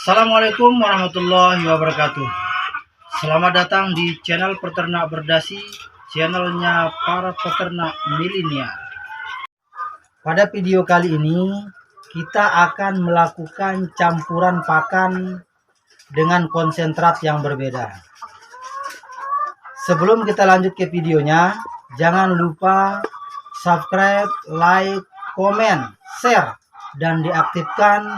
Assalamualaikum warahmatullahi wabarakatuh. Selamat datang di channel Peternak Berdasi, channelnya para peternak milenial. Pada video kali ini kita akan melakukan campuran pakan dengan konsentrat yang berbeda. Sebelum kita lanjut ke videonya, jangan lupa subscribe, like, komen, share, dan diaktifkan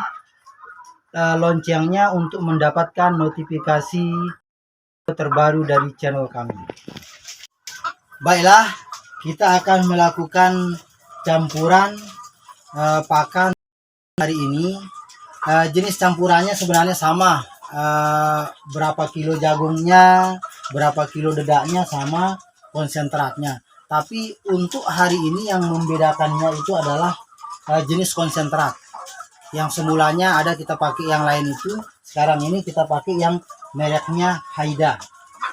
loncengnya untuk mendapatkan notifikasi terbaru dari channel kami. Baiklah, kita akan melakukan campuran pakan hari ini. Jenis campurannya sebenarnya sama, berapa kilo jagungnya, berapa kilo dedaknya, sama konsentratnya. Tapi untuk hari ini yang membedakannya itu adalah jenis konsentrat. Yang semulanya ada kita pakai yang lain itu, sekarang ini kita pakai yang mereknya Haida.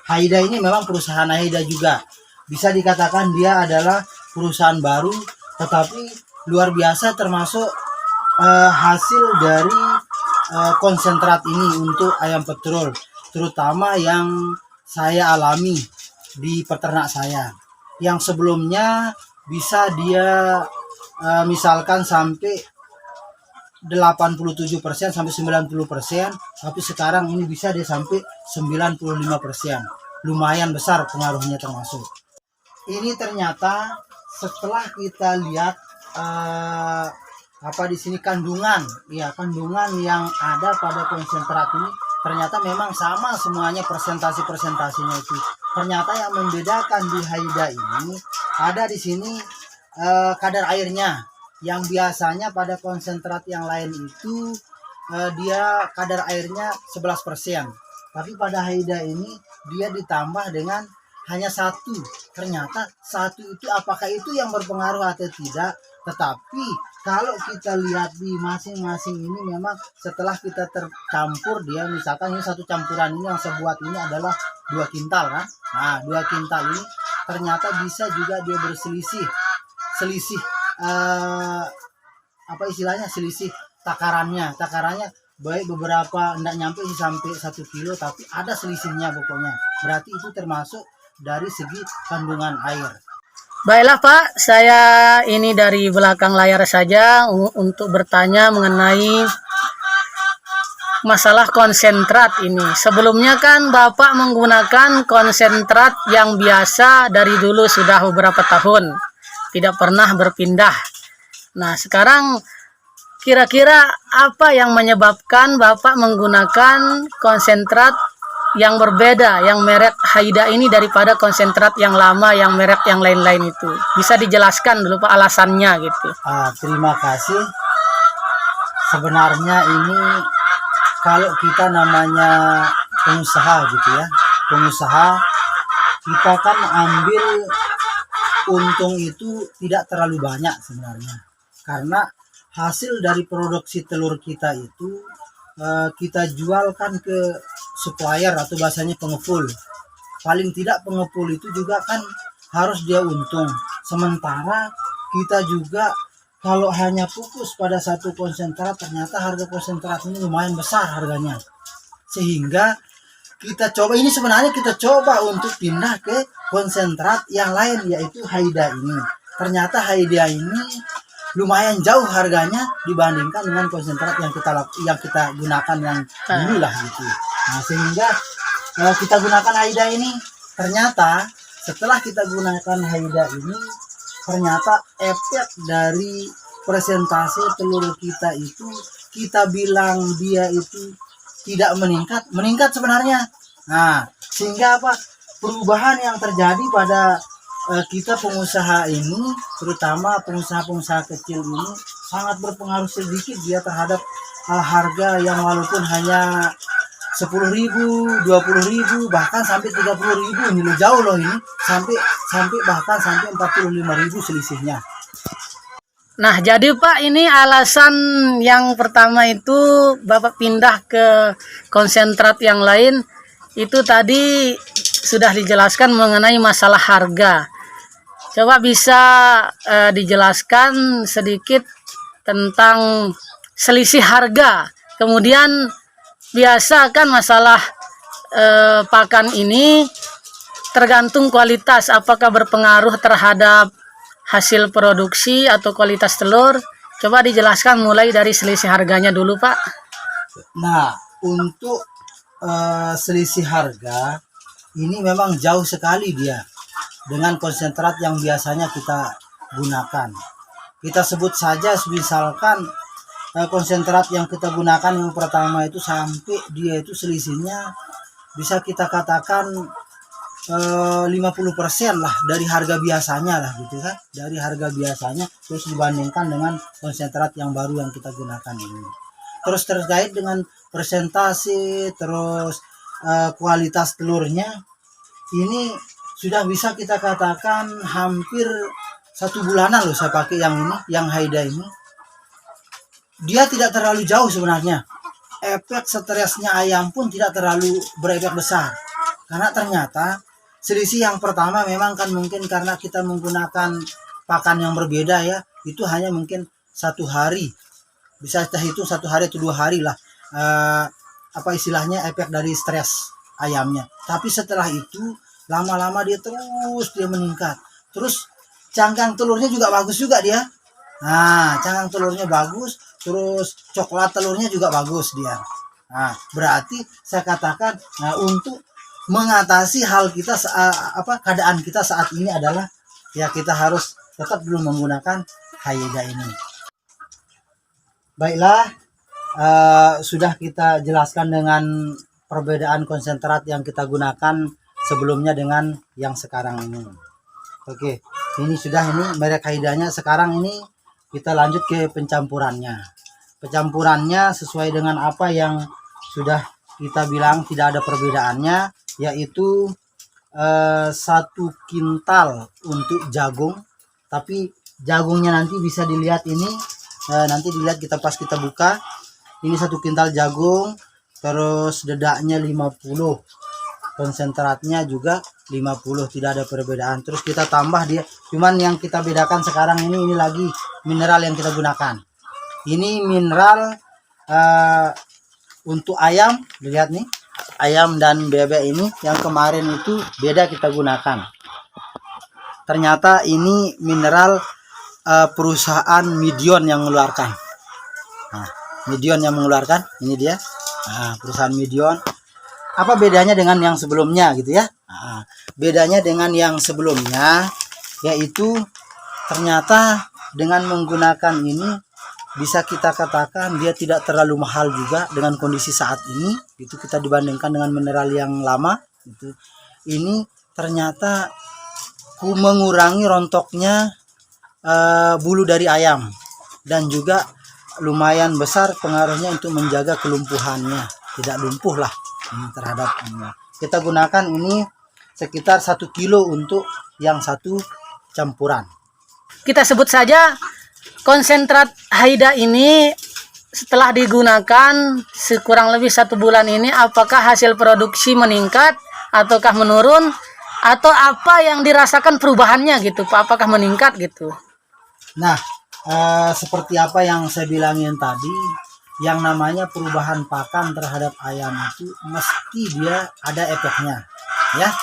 Haida ini memang perusahaan Haida juga. Bisa dikatakan dia adalah perusahaan baru, tetapi luar biasa termasuk hasil dari konsentrat ini untuk ayam petelur, terutama yang saya alami di peternak saya. Yang sebelumnya bisa dia misalkan sampai 87% sampai 90%, tapi sekarang ini bisa dia sampai 95%. Lumayan besar pengaruhnya termasuk. Ini ternyata setelah kita lihat di sini kandungan yang ada pada konsentrat ini ternyata memang sama semuanya, presentasinya itu. Ternyata yang membedakan di Haida ini ada di sini kadar airnya. Yang biasanya pada konsentrat yang lain itu dia kadar airnya 11%, tapi pada Haida ini dia ditambah dengan hanya 1. Ternyata 1 itu apakah itu yang berpengaruh atau tidak, tetapi kalau kita lihat di masing-masing ini memang setelah kita tercampur, dia misalkan ini satu campuran ini yang saya buat ini adalah 2 kintal kan. Nah, 2 kintal ini ternyata bisa juga dia berselisih selisih takarannya baik beberapa enggak nyampe sampai 1 kilo, tapi ada selisihnya pokoknya. Berarti itu termasuk dari segi kandungan air. Baiklah Pak, saya ini dari belakang layar saja untuk bertanya mengenai masalah konsentrat ini. Sebelumnya kan Bapak menggunakan konsentrat yang biasa dari dulu sudah beberapa tahun, tidak pernah berpindah. Nah, sekarang kira-kira apa yang menyebabkan Bapak menggunakan konsentrat yang berbeda, yang merek Haida ini daripada konsentrat yang lama, yang merek yang lain-lain itu? Bisa dijelaskan dulu Pak alasannya gitu. Terima kasih. Sebenarnya ini kalau kita namanya pengusaha gitu ya, kita kan ambil untung itu tidak terlalu banyak sebenarnya, karena hasil dari produksi telur kita itu kita jualkan ke supplier atau bahasanya pengepul. Paling tidak pengepul itu juga kan harus dia untung. Sementara kita juga kalau hanya fokus pada satu konsentrat, ternyata harga konsentrat ini lumayan besar harganya. Sehingga kita coba untuk pindah ke konsentrat yang lain, yaitu Haida ini. Ternyata Haida ini lumayan jauh harganya dibandingkan dengan konsentrat yang kita gunakan yang dulu lah gitu. Nah, sehingga kita gunakan Haida ini. Ternyata setelah kita gunakan Haida ini, ternyata efek dari presentasi telur kita itu, kita bilang dia itu tidak meningkat sebenarnya. Nah, sehingga perubahan yang terjadi pada kita pengusaha ini, terutama pengusaha kecil ini, sangat berpengaruh sedikit dia terhadap harga yang walaupun hanya 10.000, 20.000, bahkan sampai 30.000. Ini jauh loh ini, bahkan sampai 45.000 selisihnya. Nah, jadi Pak, ini alasan yang pertama itu Bapak pindah ke konsentrat yang lain itu tadi sudah dijelaskan mengenai masalah harga. Coba bisa dijelaskan sedikit tentang selisih harga, kemudian biasa kan masalah pakan ini tergantung kualitas, apakah berpengaruh terhadap hasil produksi atau kualitas telur? Coba dijelaskan mulai dari selisih harganya dulu, Pak. Nah, untuk selisih harga ini memang jauh sekali dia dengan konsentrat yang biasanya kita gunakan. Kita sebut saja misalkan konsentrat yang kita gunakan yang pertama itu sampai dia itu selisihnya bisa kita katakan 50% lah dari harga biasanya lah gitu kan, dari harga biasanya terus dibandingkan dengan konsentrat yang baru yang kita gunakan ini. Terus terkait dengan presentasi terus kualitas telurnya ini sudah bisa kita katakan hampir 1 bulanan loh saya pakai yang ini, yang Haida ini. Dia tidak terlalu jauh sebenarnya. Efek stresnya ayam pun tidak terlalu berefek besar. Karena ternyata selisih yang pertama memang kan mungkin karena kita menggunakan pakan yang berbeda ya. Itu hanya mungkin 1 hari. Bisa kita hitung 1 hari atau 2 hari lah. Apa istilahnya efek dari stres ayamnya. Tapi setelah itu lama-lama dia meningkat. Terus cangkang telurnya juga bagus juga dia. Nah, cangkang telurnya bagus, terus coklat telurnya juga bagus dia. Nah, berarti saya katakan, nah untuk mengatasi hal kita keadaan kita saat ini adalah ya kita harus tetap belum menggunakan Haida ini. Baiklah, sudah kita jelaskan dengan perbedaan konsentrat yang kita gunakan sebelumnya dengan yang sekarang ini. Oke, ini sudah merek Haidanya. Sekarang ini kita lanjut ke pencampurannya. Pencampurannya sesuai dengan apa yang sudah kita bilang tidak ada perbedaannya, yaitu 1 kintal untuk jagung. Tapi jagungnya nanti bisa dilihat ini, nanti dilihat kita pas kita buka. Ini 1 kintal jagung, terus dedaknya 50. Konsentratnya juga 50, tidak ada perbedaan. Terus kita tambah dia, cuman yang kita bedakan sekarang ini lagi mineral yang kita gunakan. Ini mineral untuk ayam, lihat nih, ayam dan bebek ini yang kemarin itu beda kita gunakan. Ternyata ini mineral perusahaan Midion yang mengeluarkan. Nah, Midion yang mengeluarkan, ini dia. Nah, perusahaan Midion. Apa bedanya dengan yang sebelumnya gitu ya? Nah, bedanya dengan yang sebelumnya yaitu ternyata dengan menggunakan ini bisa kita katakan dia tidak terlalu mahal juga dengan kondisi saat ini. Itu kita dibandingkan dengan mineral yang lama gitu. Ini ternyata mengurangi rontoknya bulu dari ayam dan juga lumayan besar pengaruhnya untuk menjaga kelumpuhannya, tidak lumpuh lah terhadap ini. Kita gunakan ini sekitar 1 kilo untuk yang 1 campuran. Kita sebut saja konsentrat Haida ini setelah digunakan sekurang lebih 1 bulan ini, apakah hasil produksi meningkat ataukah menurun, atau apa yang dirasakan perubahannya gitu Pak? Apakah meningkat gitu? Nah, seperti apa yang saya bilangin tadi, yang namanya perubahan pakan terhadap ayam itu mesti dia ada efeknya ya,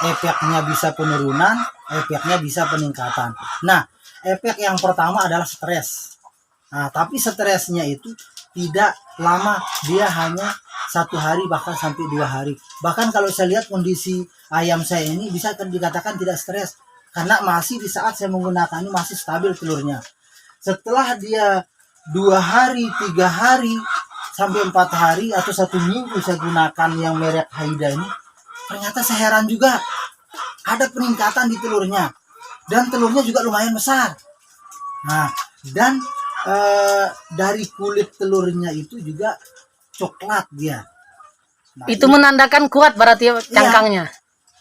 efeknya bisa penurunan, efeknya bisa peningkatan. Nah, efek yang pertama adalah stres. Nah, tapi stresnya itu tidak lama, dia hanya 1 hari bahkan sampai 2 hari. Bahkan kalau saya lihat kondisi ayam saya ini bisa dikatakan tidak stres karena masih di saat saya menggunakan ini masih stabil telurnya. Setelah dia 2 hari, 3 hari, sampai 4 hari atau 1 minggu saya gunakan yang merek Haida ini, ternyata saya heran juga ada peningkatan di telurnya dan telurnya juga lumayan besar. Nah, dan dari kulit telurnya itu juga coklat dia. Nah, itu menandakan kuat berarti cangkangnya. Iya,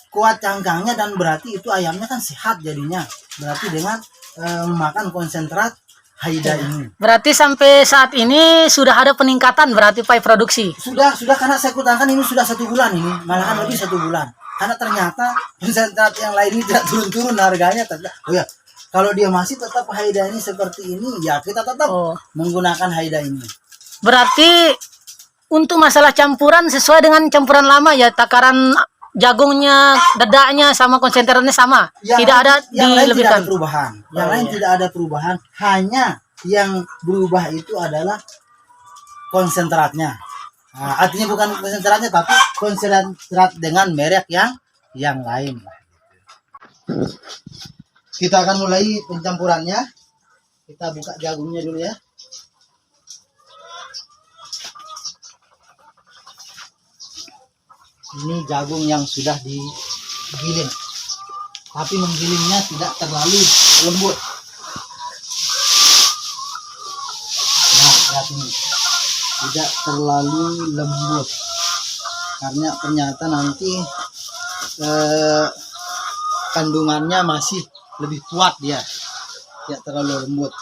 kuat cangkangnya dan berarti itu ayamnya kan sehat jadinya. Berarti dengan makan konsentrat Haida ini. Berarti sampai saat ini sudah ada peningkatan berarti Pak produksi? Sudah karena saya kutakan ini sudah 1 bulan ini, malahan lebih 1 bulan. Karena ternyata konsentrat yang lain ini tidak turun-turun harganya. Oh ya, kalau dia masih tetap Haida ini seperti ini, ya kita tetap menggunakan Haida ini. Berarti Untuk masalah campuran sesuai dengan campuran lama ya, takaran jagungnya, dedaknya sama konsentratnya sama. Tidak ada yang lain tidak ada dilebihkan. perubahan. Yang Oh, lain iya. tidak ada perubahan, hanya yang berubah itu adalah konsentratnya. Nah, artinya bukan konsentratnya tapi konsentrat dengan merek yang lain. Kita akan mulai pencampurannya. Kita buka jagungnya dulu ya. Ini jagung yang sudah digiling, tapi menggilingnya tidak terlalu lembut. Nah, lihat ini, tidak terlalu lembut, karena ternyata nanti kandungannya masih lebih kuat dia, tidak terlalu lembut.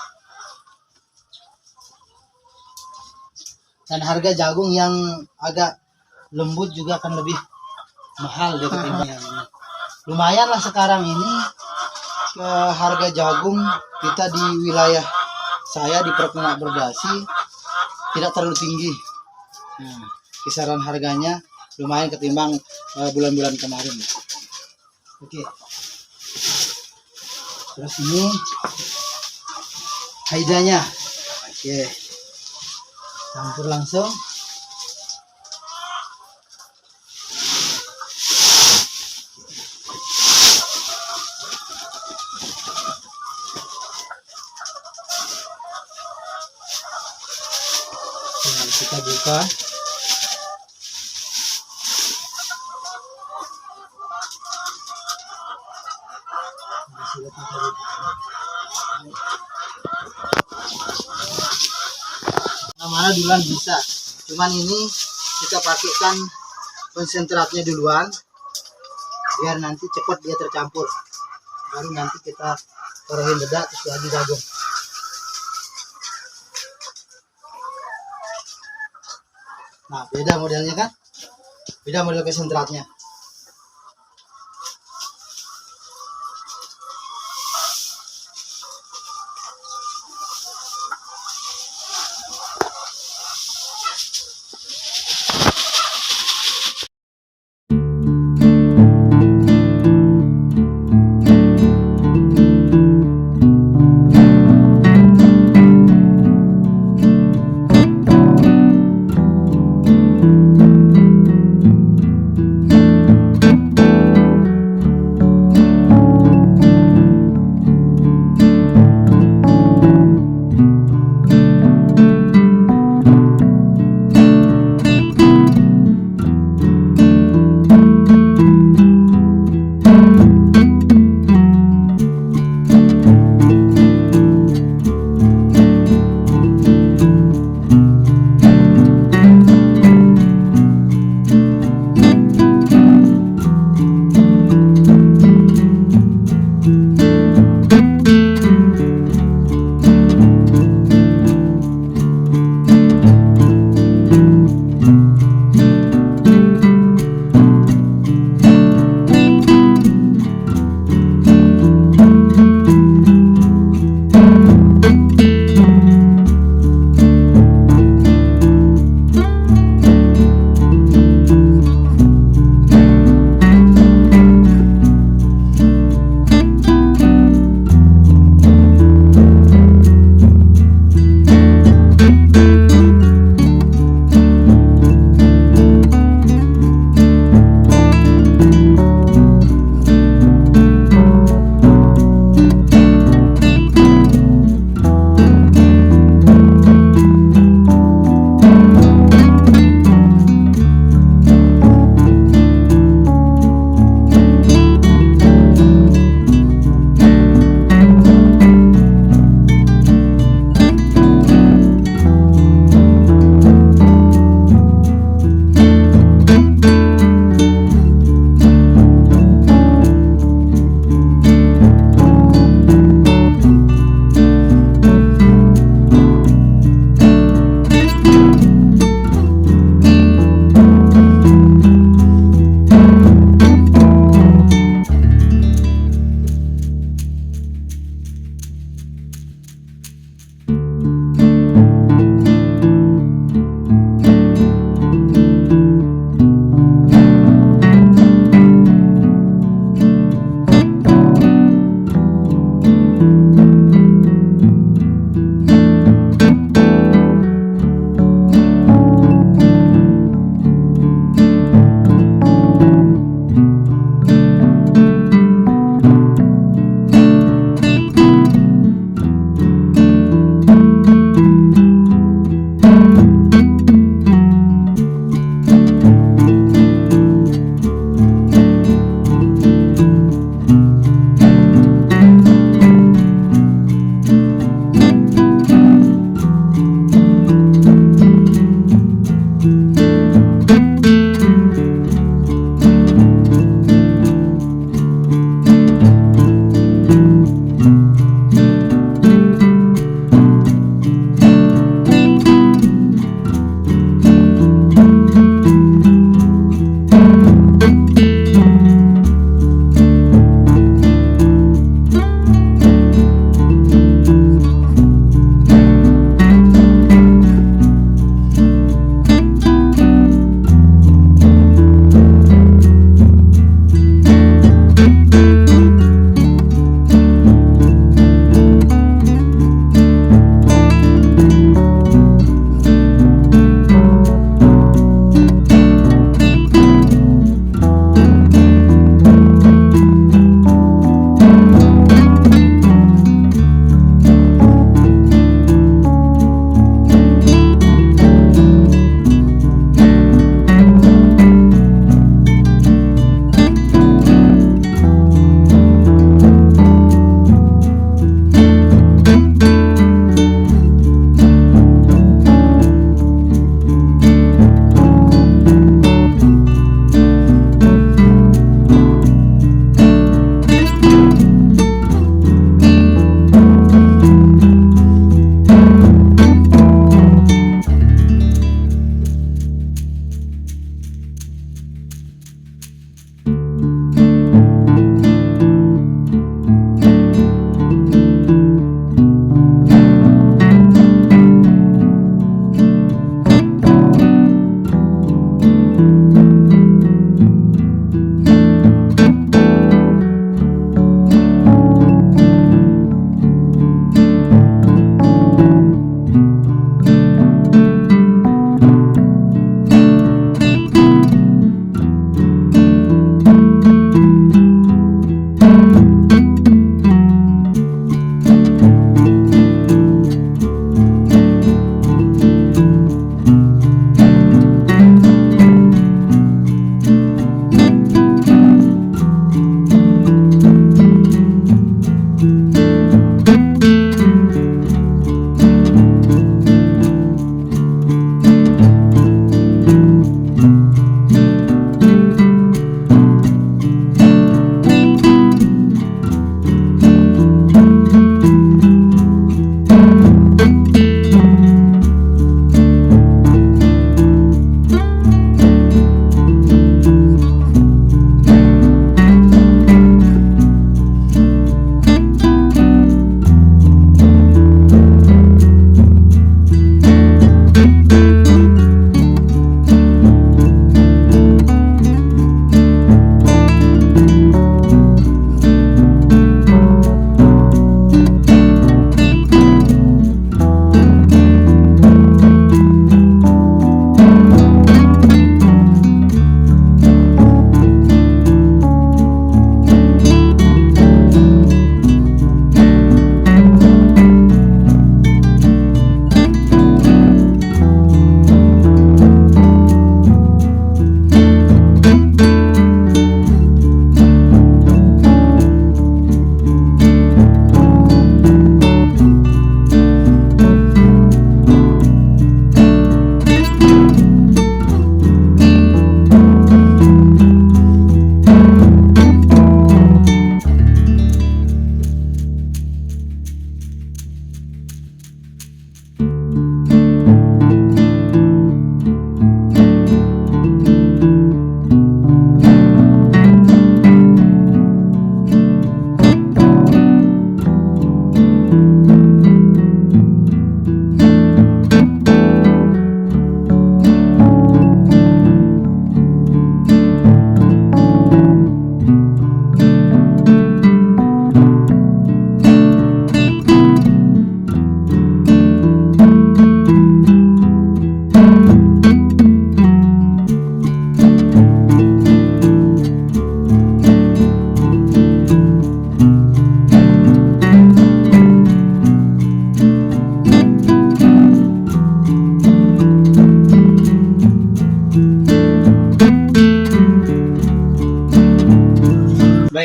Dan harga jagung yang agak lembut juga akan lebih mahal dari ketimbang yang ini. Lumayan lah sekarang ini harga jagung kita di wilayah saya di Perkenak Berdasi tidak terlalu tinggi. Nah, kisaran harganya lumayan ketimbang bulan-bulan kemarin. Oke. Terus ini haidanya. Oke. Campur langsung. Nah, kita buka. Mana duluan bisa, cuman ini kita pakaikan konsentratnya duluan biar nanti cepat dia tercampur, baru nanti kita taruhin dedak terus lagi jagung. Nah, beda modelnya kan, beda model konsentratnya.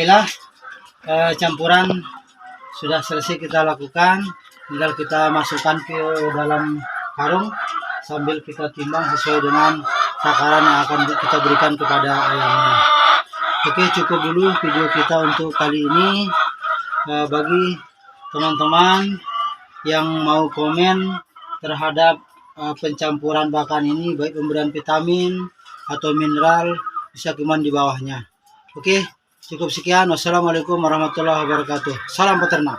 Alhamdulillah campuran sudah selesai kita lakukan, tinggal kita masukkan ke dalam karung sambil kita timbang sesuai dengan takaran yang akan kita berikan kepada ayamnya. Oke, cukup dulu video kita untuk kali ini. Bagi teman-teman yang mau komen terhadap pencampuran pakan ini, baik pemberian vitamin atau mineral, bisa komen di bawahnya. Oke, cukup sekian. Wassalamualaikum warahmatullahi wabarakatuh. Salam peternak.